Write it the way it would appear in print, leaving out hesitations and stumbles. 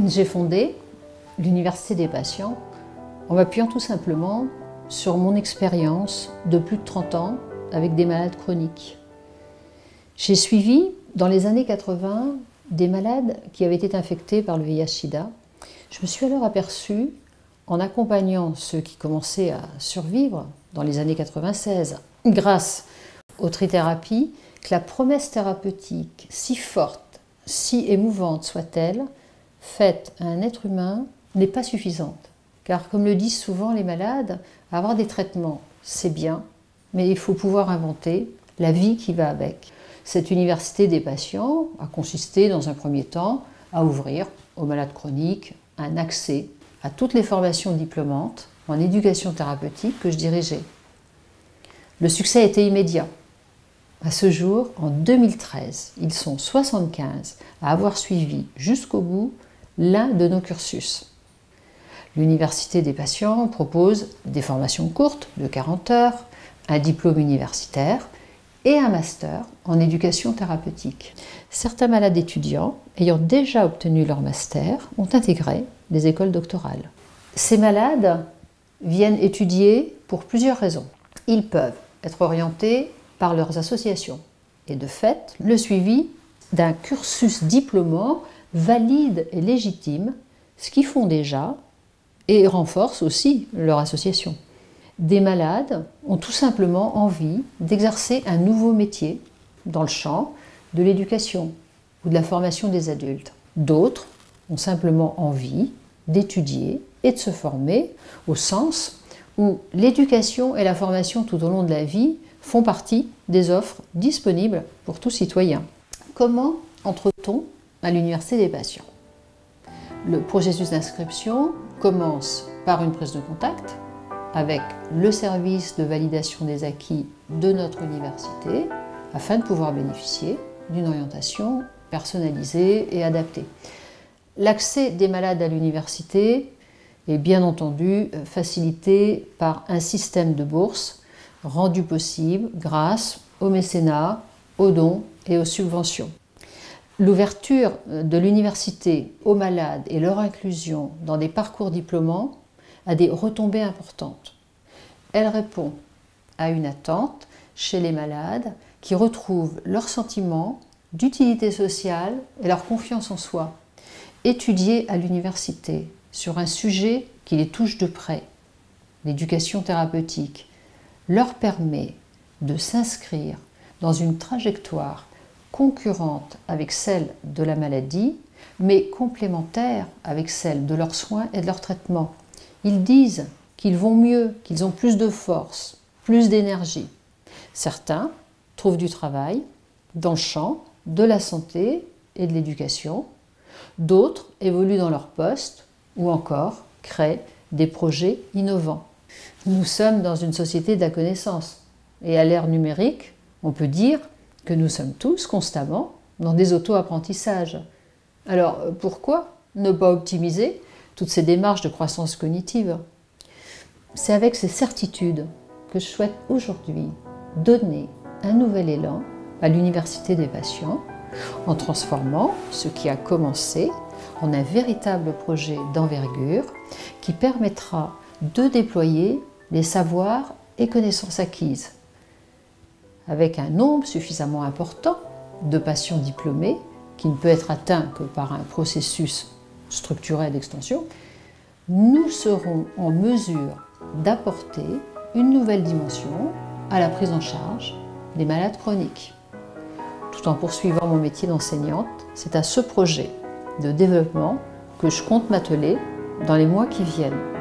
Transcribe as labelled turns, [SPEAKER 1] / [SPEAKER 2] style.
[SPEAKER 1] J'ai fondé l'Université des patients en m'appuyant tout simplement sur mon expérience de plus de 30 ans avec des malades chroniques. J'ai suivi dans les années 80 des malades qui avaient été infectés par le VIH-Sida. Je me suis alors aperçue, en accompagnant ceux qui commençaient à survivre dans les années 96, grâce aux trithérapies, que la promesse thérapeutique, si forte, si émouvante soit-elle, faite à un être humain, n'est pas suffisante. Car comme le disent souvent les malades, avoir des traitements, c'est bien, mais il faut pouvoir inventer la vie qui va avec. Cette université des patients a consisté dans un premier temps à ouvrir aux malades chroniques un accès à toutes les formations diplômantes en éducation thérapeutique que je dirigeais. Le succès a été immédiat. À ce jour, en 2013, ils sont 75 à avoir suivi jusqu'au bout l'un de nos cursus. L'Université des patients propose des formations courtes de 40 heures, un diplôme universitaire et un master en éducation thérapeutique. Certains malades étudiants, ayant déjà obtenu leur master, ont intégré les écoles doctorales. Ces malades viennent étudier pour plusieurs raisons. Ils peuvent être orientés par leurs associations et de fait, le suivi d'un cursus diplômant valide et légitime ce qu'ils font déjà et renforce aussi leur association. Des malades ont tout simplement envie d'exercer un nouveau métier dans le champ de l'éducation ou de la formation des adultes. D'autres ont simplement envie d'étudier et de se former au sens où l'éducation et la formation tout au long de la vie font partie des offres disponibles pour tout citoyen. Comment entre-t-on à l'Université des patients? Le processus d'inscription commence par une prise de contact avec le service de validation des acquis de notre université afin de pouvoir bénéficier d'une orientation personnalisée et adaptée. L'accès des malades à l'université est bien entendu facilité par un système de bourse rendu possible grâce au mécénat, aux dons et aux subventions. L'ouverture de l'université aux malades et leur inclusion dans des parcours diplômants a des retombées importantes. Elle répond à une attente chez les malades qui retrouvent leur sentiment d'utilité sociale et leur confiance en soi. Étudier à l'université sur un sujet qui les touche de près, l'éducation thérapeutique, leur permet de s'inscrire dans une trajectoire concurrente avec celle de la maladie, mais complémentaire avec celle de leurs soins et de leur traitement. Ils disent qu'ils vont mieux, qu'ils ont plus de force, plus d'énergie. Certains trouvent du travail dans le champ de la santé et de l'éducation. D'autres évoluent dans leur poste ou encore créent des projets innovants. Nous sommes dans une société de la connaissance et à l'ère numérique, on peut dire que nous sommes tous constamment dans des auto-apprentissages. Alors pourquoi ne pas optimiser toutes ces démarches de croissance cognitive? C'est avec ces certitudes que je souhaite aujourd'hui donner un nouvel élan à l'Université des patients en transformant ce qui a commencé en un véritable projet d'envergure qui permettra de déployer les savoirs et connaissances acquises. Avec un nombre suffisamment important de patients diplômés, qui ne peut être atteint que par un processus structuré d'extension, nous serons en mesure d'apporter une nouvelle dimension à la prise en charge des malades chroniques. Tout en poursuivant mon métier d'enseignante, c'est à ce projet de développement que je compte m'atteler dans les mois qui viennent.